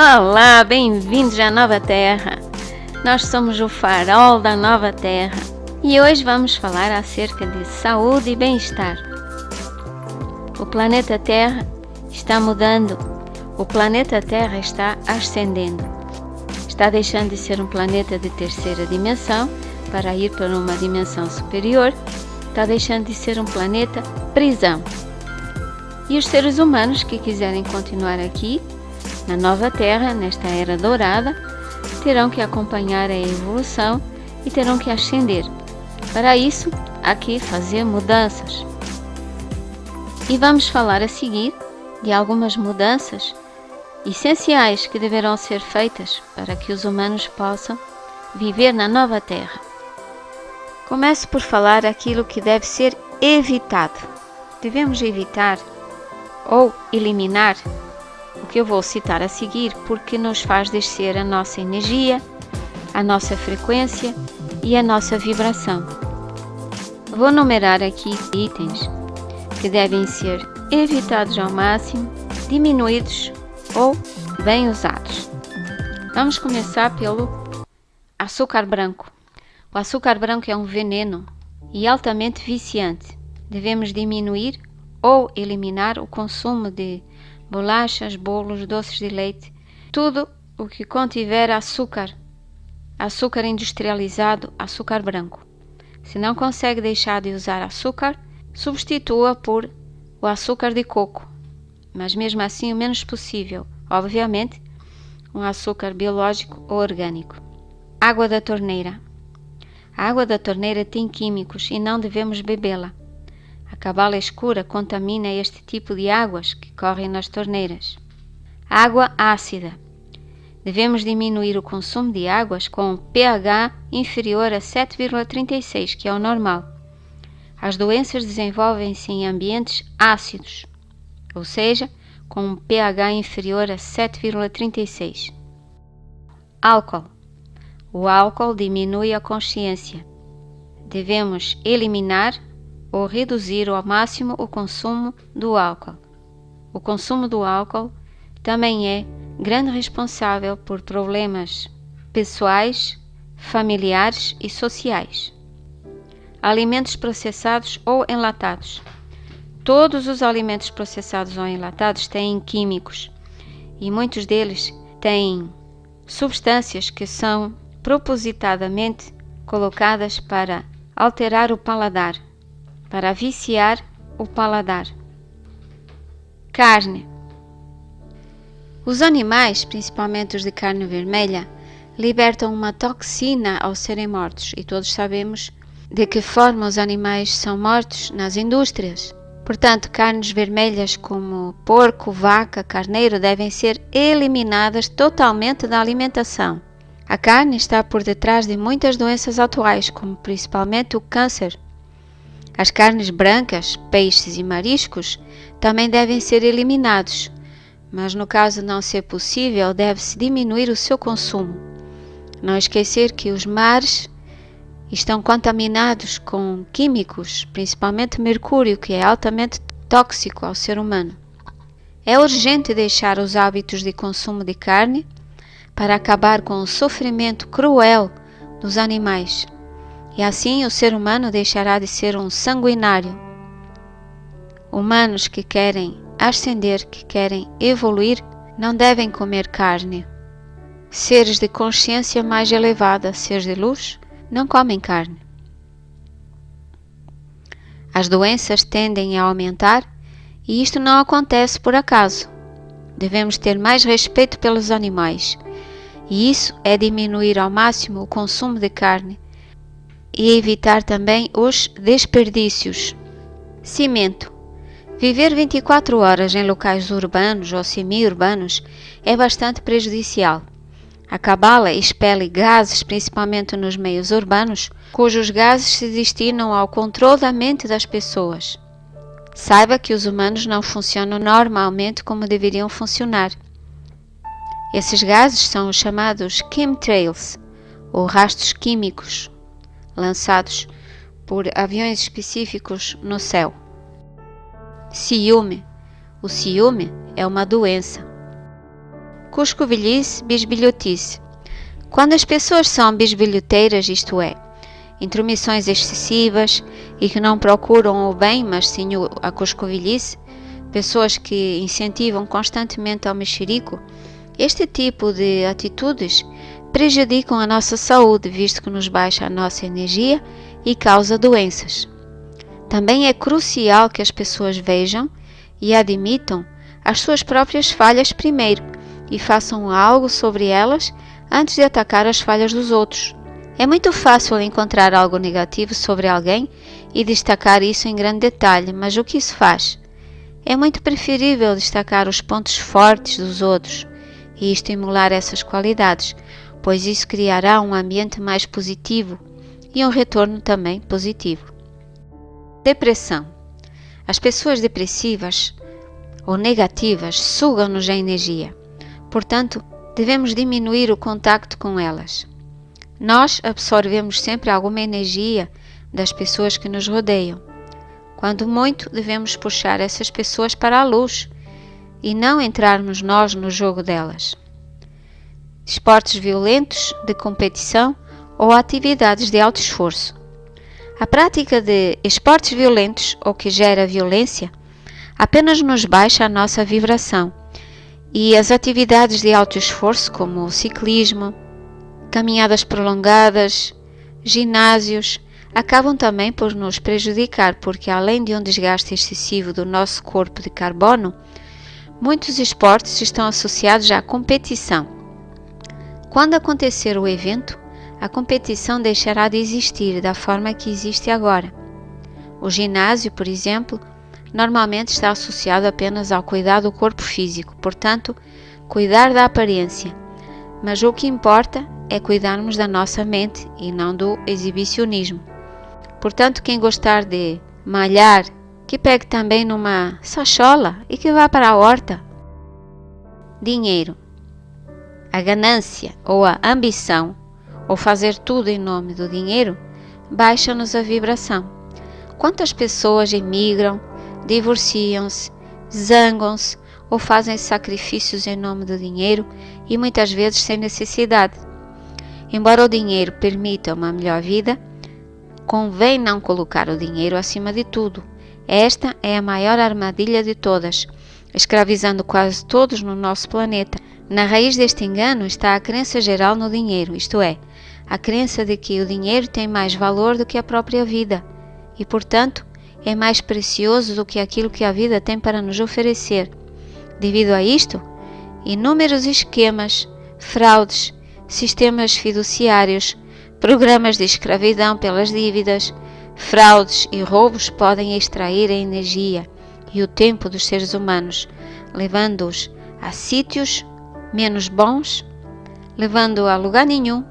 Olá, bem-vindos à Nova Terra. Nós somos o farol da Nova Terra e hoje vamos falar acerca de saúde e bem-estar. O planeta Terra está mudando. O planeta Terra está ascendendo. Está deixando de ser um planeta de terceira dimensão para ir para uma dimensão superior. Está deixando de ser um planeta prisão. E os seres humanos que quiserem continuar aqui, na Nova Terra, nesta Era Dourada, terão que acompanhar a evolução e terão que ascender. Para isso, há que fazer mudanças. E vamos falar a seguir de algumas mudanças essenciais que deverão ser feitas para que os humanos possam viver na Nova Terra. Começo por falar aquilo que deve ser evitado. Devemos evitar ou eliminar o que eu vou citar a seguir, porque nos faz descer a nossa energia, a nossa frequência e a nossa vibração. Vou numerar aqui itens que devem ser evitados ao máximo, diminuídos ou bem usados. Vamos começar pelo açúcar branco. O açúcar branco é um veneno e altamente viciante. Devemos diminuir ou eliminar o consumo de bolachas, bolos, doces de leite, tudo o que contiver açúcar industrializado, açúcar branco. Se não consegue deixar de usar açúcar, substitua por o açúcar de coco, mas mesmo assim o menos possível, obviamente, um açúcar biológico ou orgânico. Água da torneira. A água da torneira tem químicos e não devemos bebê-la. A cabala escura contamina este tipo de águas que correm nas torneiras. Água ácida. Devemos diminuir o consumo de águas com pH inferior a 7,36, que é o normal. As doenças desenvolvem-se em ambientes ácidos, ou seja, com um pH inferior a 7,36. Álcool. O álcool diminui a consciência. Devemos eliminar ou reduzir ao máximo o consumo do álcool. O consumo do álcool também é grande responsável por problemas pessoais, familiares e sociais. Alimentos processados ou enlatados. Todos os alimentos processados ou enlatados têm químicos e muitos deles têm substâncias que são propositadamente colocadas para alterar o paladar, para viciar o paladar. Carne. Os animais, principalmente os de carne vermelha, libertam uma toxina ao serem mortos e todos sabemos de que forma os animais são mortos nas indústrias. Portanto, carnes vermelhas como porco, vaca, carneiro devem ser eliminadas totalmente da alimentação. A carne está por detrás de muitas doenças atuais, como principalmente o câncer. As carnes brancas, peixes e mariscos também devem ser eliminados, mas no caso não ser possível, deve-se diminuir o seu consumo. Não esquecer que os mares estão contaminados com químicos, principalmente mercúrio, que é altamente tóxico ao ser humano. É urgente deixar os hábitos de consumo de carne para acabar com o sofrimento cruel dos animais. E assim o ser humano deixará de ser um sanguinário. Humanos que querem ascender, que querem evoluir, não devem comer carne. Seres de consciência mais elevada, seres de luz, não comem carne. As doenças tendem a aumentar e isto não acontece por acaso. Devemos ter mais respeito pelos animais e isso é diminuir ao máximo o consumo de carne e evitar também os desperdícios. Cimento. Viver 24 horas em locais urbanos ou semi-urbanos é bastante prejudicial. A cabala expele gases, principalmente nos meios urbanos, cujos gases se destinam ao controle da mente das pessoas. Saiba que os humanos não funcionam normalmente como deveriam funcionar. Esses gases são os chamados chemtrails, ou rastros químicos, lançados por aviões específicos no céu. Ciúme. O ciúme é uma doença. Cuscovilhice, bisbilhotice. Quando as pessoas são bisbilhoteiras, isto é, intromissões excessivas e que não procuram o bem, mas sim a cuscovilhice, pessoas que incentivam constantemente ao mexerico, este tipo de atitudes prejudicam a nossa saúde, visto que nos baixa a nossa energia e causa doenças. Também é crucial que as pessoas vejam e admitam as suas próprias falhas primeiro e façam algo sobre elas antes de atacar as falhas dos outros. É muito fácil encontrar algo negativo sobre alguém e destacar isso em grande detalhe, mas o que isso faz? É muito preferível destacar os pontos fortes dos outros e estimular essas qualidades, pois isso criará um ambiente mais positivo e um retorno também positivo. Depressão. As pessoas depressivas ou negativas sugam-nos a energia, portanto, devemos diminuir o contacto com elas. Nós absorvemos sempre alguma energia das pessoas que nos rodeiam. Quando muito, devemos puxar essas pessoas para a luz e não entrarmos nós no jogo delas. Esportes violentos, de competição ou atividades de alto esforço. A prática de esportes violentos ou que gera violência apenas nos baixa a nossa vibração, e as atividades de alto esforço, como o ciclismo, caminhadas prolongadas, ginásios, acabam também por nos prejudicar, porque além de um desgaste excessivo do nosso corpo de carbono, muitos esportes estão associados à competição. Quando acontecer o evento, a competição deixará de existir da forma que existe agora. O ginásio, por exemplo, normalmente está associado apenas ao cuidado do corpo físico, portanto, cuidar da aparência. Mas o que importa é cuidarmos da nossa mente e não do exibicionismo. Portanto, quem gostar de malhar, que pegue também numa sachola e que vá para a horta. Dinheiro. A ganância ou a ambição, ou fazer tudo em nome do dinheiro, baixa-nos a vibração. Quantas pessoas emigram, divorciam-se, zangam-se ou fazem sacrifícios em nome do dinheiro e muitas vezes sem necessidade. Embora o dinheiro permita uma melhor vida, convém não colocar o dinheiro acima de tudo. Esta é a maior armadilha de todas, escravizando quase todos no nosso planeta. Na raiz deste engano está a crença geral no dinheiro, isto é, a crença de que o dinheiro tem mais valor do que a própria vida e, portanto, é mais precioso do que aquilo que a vida tem para nos oferecer. Devido a isto, inúmeros esquemas, fraudes, sistemas fiduciários, programas de escravidão pelas dívidas, fraudes e roubos podem extrair a energia e o tempo dos seres humanos, levando-os a sítios menos bons, levando-o a lugar nenhum,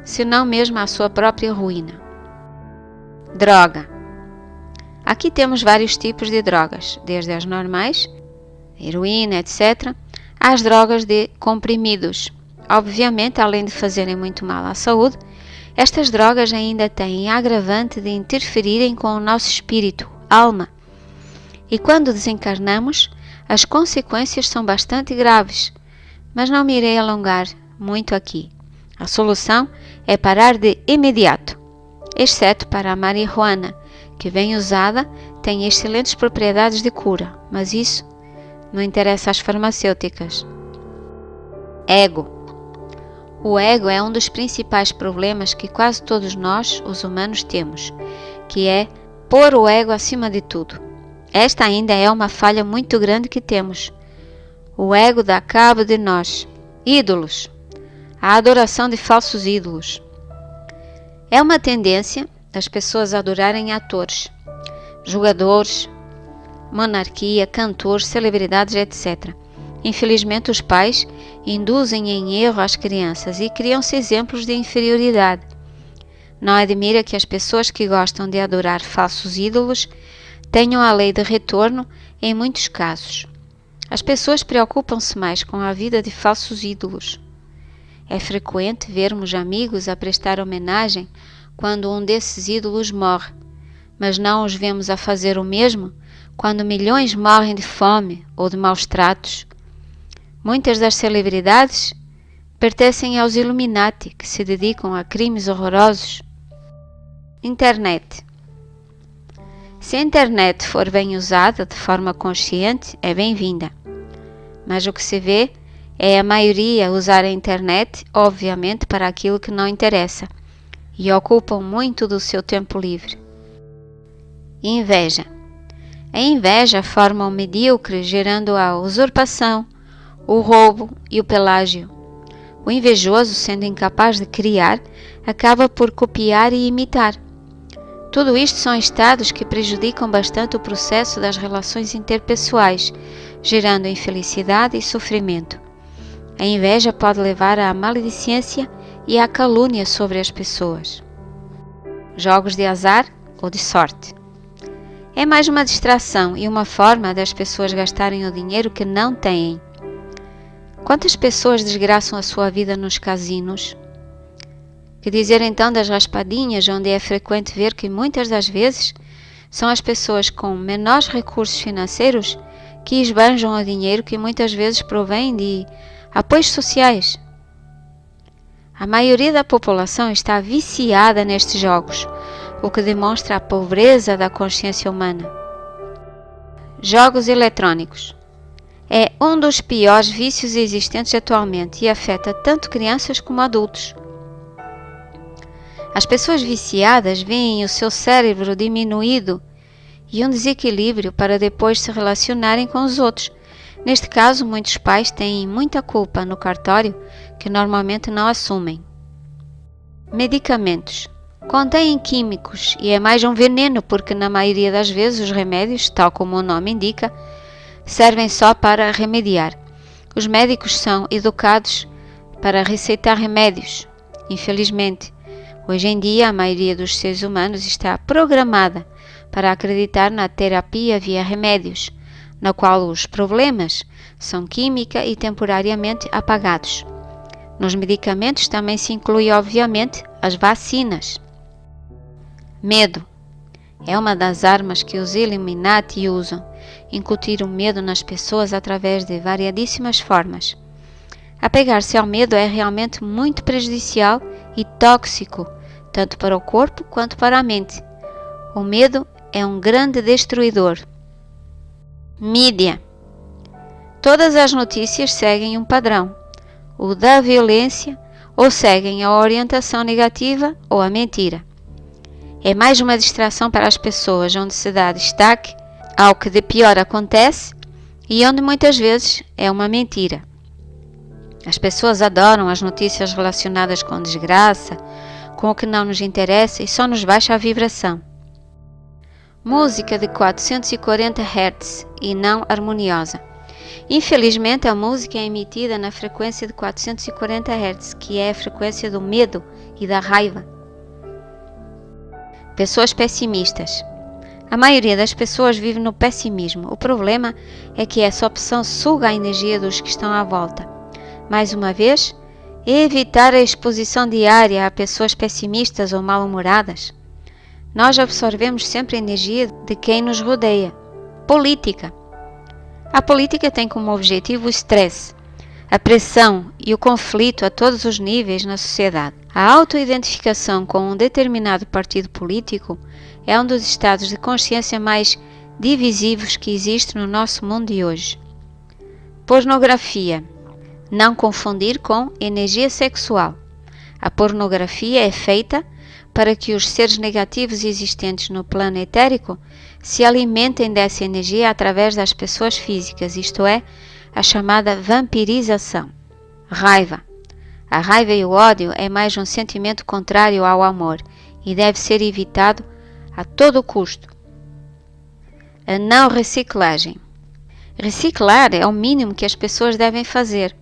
senão mesmo à sua própria ruína. Droga. Aqui temos vários tipos de drogas, desde as normais, heroína, etc., às drogas de comprimidos. Obviamente, além de fazerem muito mal à saúde, estas drogas ainda têm a agravante de interferirem com o nosso espírito, alma. E quando desencarnamos, as consequências são bastante graves, mas não me irei alongar muito aqui. A solução é parar de imediato, exceto para a marihuana, que bem usada tem excelentes propriedades de cura, mas isso não interessa às farmacêuticas. Ego. O ego é um dos principais problemas que quase todos nós, os humanos, temos, que é pôr o ego acima de tudo. Esta ainda é uma falha muito grande que temos. O ego dá cabo de nós. Ídolos. A adoração de falsos ídolos. É uma tendência das pessoas adorarem atores, jogadores, monarquia, cantores, celebridades, etc. Infelizmente, os pais induzem em erro as crianças e criam-se exemplos de inferioridade. Não admira que as pessoas que gostam de adorar falsos ídolos tenham a lei de retorno em muitos casos. As pessoas preocupam-se mais com a vida de falsos ídolos. É frequente vermos amigos a prestar homenagem quando um desses ídolos morre, mas não os vemos a fazer o mesmo quando milhões morrem de fome ou de maus tratos. Muitas das celebridades pertencem aos Illuminati, que se dedicam a crimes horrorosos. Internet. Se a internet for bem usada de forma consciente, é bem-vinda. Mas o que se vê é a maioria usar a internet, obviamente, para aquilo que não interessa, e ocupam muito do seu tempo livre. Inveja. A inveja forma o medíocre, gerando a usurpação, o roubo e o pelágio. O invejoso, sendo incapaz de criar, acaba por copiar e imitar. Tudo isto são estados que prejudicam bastante o processo das relações interpessoais, gerando infelicidade e sofrimento. A inveja pode levar à maledicência e à calúnia sobre as pessoas. Jogos de azar ou de sorte. É mais uma distração e uma forma das pessoas gastarem o dinheiro que não têm. Quantas pessoas desgraçam a sua vida nos casinos? Que dizer então das raspadinhas, onde é frequente ver que muitas das vezes são as pessoas com menores recursos financeiros que esbanjam o dinheiro que muitas vezes provém de apoios sociais. A maioria da população está viciada nestes jogos, o que demonstra a pobreza da consciência humana. Jogos eletrônicos. É um dos piores vícios existentes atualmente e afeta tanto crianças como adultos. As pessoas viciadas veem o seu cérebro diminuído e um desequilíbrio para depois se relacionarem com os outros. Neste caso, muitos pais têm muita culpa no cartório que normalmente não assumem. Medicamentos. Contêm químicos e é mais um veneno porque na maioria das vezes os remédios, tal como o nome indica, servem só para remediar. Os médicos são educados para receitar remédios. Infelizmente, hoje em dia a maioria dos seres humanos está programada para acreditar na terapia via remédios, na qual os problemas são química e temporariamente apagados. Nos medicamentos também se inclui, obviamente, as vacinas. Medo. É uma das armas que os Illuminati usam, incutir o medo nas pessoas através de variadíssimas formas. Apegar-se ao medo é realmente muito prejudicial e tóxico, tanto para o corpo quanto para a mente. O medo é um grande destruidor. Mídia. Todas as notícias seguem um padrão, o da violência, ou seguem a orientação negativa ou a mentira. É mais uma distração para as pessoas, onde se dá destaque ao que de pior acontece e onde muitas vezes é uma mentira. As pessoas adoram as notícias relacionadas com desgraça, com o que não nos interessa e só nos baixa a vibração. Música de 440 Hz e não harmoniosa. Infelizmente, a música é emitida na frequência de 440 Hz, que é a frequência do medo e da raiva. Pessoas pessimistas. A maioria das pessoas vive no pessimismo. O problema é que essa opção suga a energia dos que estão à volta. Mais uma vez, evitar a exposição diária a pessoas pessimistas ou mal-humoradas. Nós absorvemos sempre a energia de quem nos rodeia. Política. A política tem como objetivo o estresse, a pressão e o conflito a todos os níveis na sociedade. A autoidentificação com um determinado partido político é um dos estados de consciência mais divisivos que existe no nosso mundo de hoje. Pornografia. Não confundir com energia sexual. A pornografia é feita para que os seres negativos existentes no plano etérico se alimentem dessa energia através das pessoas físicas, isto é, a chamada vampirização. Raiva. A raiva e o ódio é mais um sentimento contrário ao amor e deve ser evitado a todo custo. A não reciclagem. Reciclar é o mínimo que as pessoas devem fazer.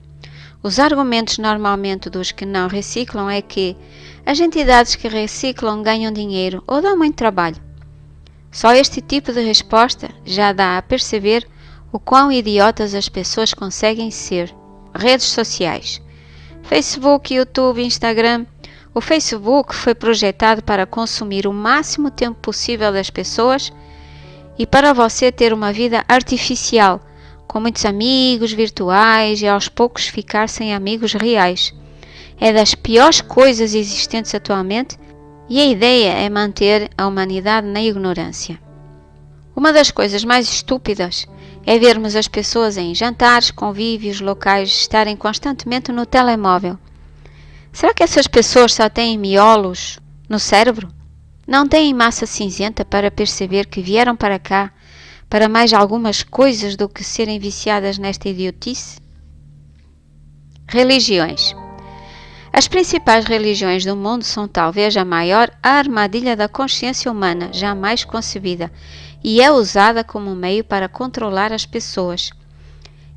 Os argumentos normalmente dos que não reciclam é que as entidades que reciclam ganham dinheiro ou dão muito trabalho. Só este tipo de resposta já dá a perceber o quão idiotas as pessoas conseguem ser. Redes sociais. Facebook, YouTube, Instagram. O Facebook foi projetado para consumir o máximo tempo possível das pessoas e para você ter uma vida artificial, com muitos amigos virtuais e aos poucos ficar sem amigos reais. É das piores coisas existentes atualmente e a ideia é manter a humanidade na ignorância. Uma das coisas mais estúpidas é vermos as pessoas em jantares, convívios, locais estarem constantemente no telemóvel. Será que essas pessoas só têm miolos no cérebro? Não têm massa cinzenta para perceber que vieram para cá para mais algumas coisas do que serem viciadas nesta idiotice? Religiões. As principais religiões do mundo são talvez a maior armadilha da consciência humana jamais concebida e é usada como meio para controlar as pessoas.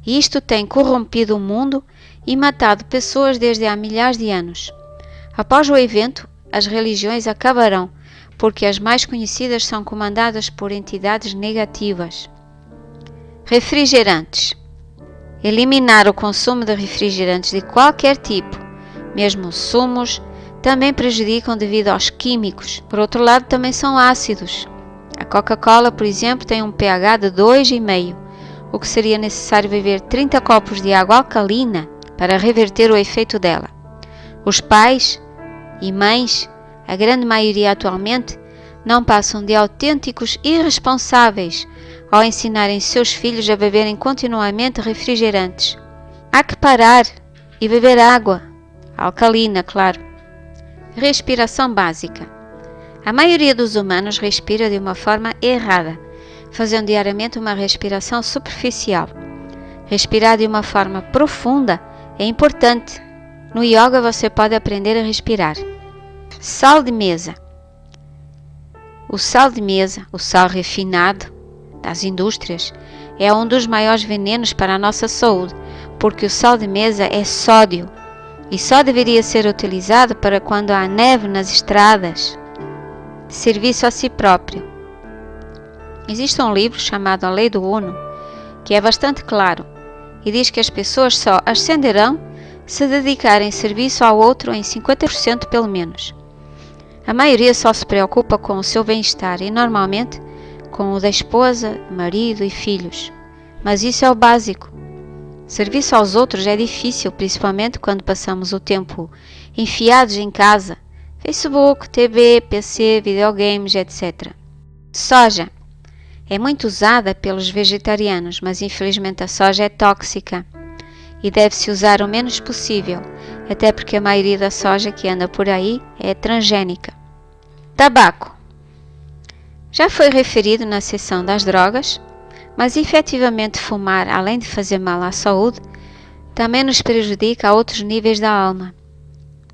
Isto tem corrompido o mundo e matado pessoas desde há milhares de anos. Após o evento, as religiões acabarão, porque as mais conhecidas são comandadas por entidades negativas. Refrigerantes. Eliminar o consumo de refrigerantes de qualquer tipo, mesmo sumos, também prejudicam devido aos químicos. Por outro lado, também são ácidos. A Coca-Cola, por exemplo, tem um pH de 2,5, o que seria necessário beber 30 copos de água alcalina para reverter o efeito dela. Os pais e mães, a grande maioria atualmente, não passam de autênticos irresponsáveis ao ensinarem seus filhos a beberem continuamente refrigerantes. Há que parar e beber água, alcalina, claro. Respiração básica. A maioria dos humanos respira de uma forma errada, fazendo diariamente uma respiração superficial. Respirar de uma forma profunda é importante. No yoga você pode aprender a respirar. Sal de mesa. O sal de mesa, o sal refinado das indústrias, é um dos maiores venenos para a nossa saúde, porque o sal de mesa é sódio e só deveria ser utilizado para quando há neve nas estradas. Serviço a si próprio. Existe um livro chamado A Lei do Uno, que é bastante claro e diz que as pessoas só ascenderão se dedicarem serviço ao outro em 50% pelo menos. A maioria só se preocupa com o seu bem-estar e normalmente com o da esposa, marido e filhos. Mas isso é o básico. Serviço aos outros é difícil, principalmente quando passamos o tempo enfiados em casa, Facebook, TV, PC, videogames, etc. Soja. É muito usada pelos vegetarianos, mas infelizmente a soja é tóxica e deve-se usar o menos possível, até porque a maioria da soja que anda por aí é transgénica. Tabaco. Já foi referido na seção das drogas, mas efetivamente fumar, além de fazer mal à saúde, também nos prejudica a outros níveis da alma.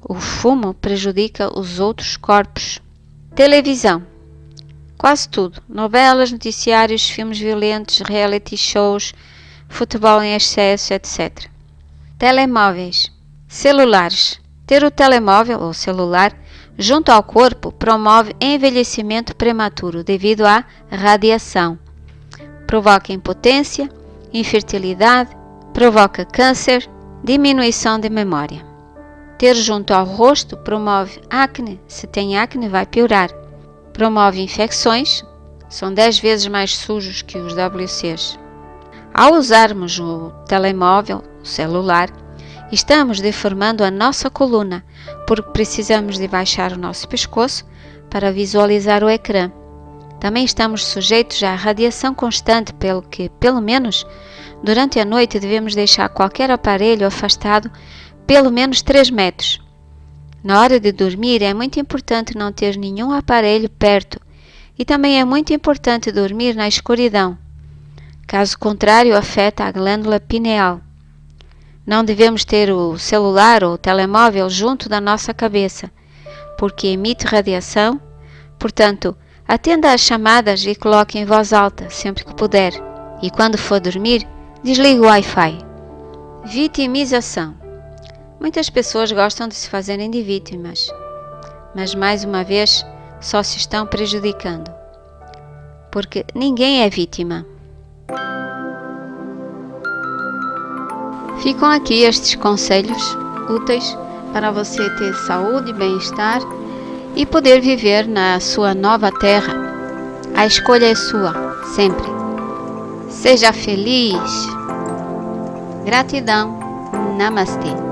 O fumo prejudica os outros corpos. Televisão. Quase tudo. Novelas, noticiários, filmes violentos, reality shows, futebol em excesso, etc. Telemóveis. Celulares. Ter o telemóvel ou celular junto ao corpo promove envelhecimento prematuro devido à radiação. Provoca impotência, infertilidade, provoca câncer, diminuição de memória. Ter junto ao rosto promove acne, se tem acne vai piorar. Promove infecções, são 10 vezes mais sujos que os WCs. Ao usarmos o telemóvel, o celular, estamos deformando a nossa coluna, porque precisamos de baixar o nosso pescoço para visualizar o ecrã. Também estamos sujeitos à radiação constante, pelo que, pelo menos, durante a noite devemos deixar qualquer aparelho afastado pelo menos 3 metros. Na hora de dormir é muito importante não ter nenhum aparelho perto e também é muito importante dormir na escuridão. Caso contrário, afeta a glândula pineal. Não devemos ter o celular ou o telemóvel junto da nossa cabeça, porque emite radiação, portanto, atenda às chamadas e coloque em voz alta sempre que puder. E quando for dormir, desligue o Wi-Fi. Vitimização. Muitas pessoas gostam de se fazerem de vítimas, mas mais uma vez só se estão prejudicando, porque ninguém é vítima. Ficam aqui estes conselhos úteis para você ter saúde, bem-estar e poder viver na sua nova terra. A escolha é sua, sempre. Seja feliz! Gratidão. Namastê.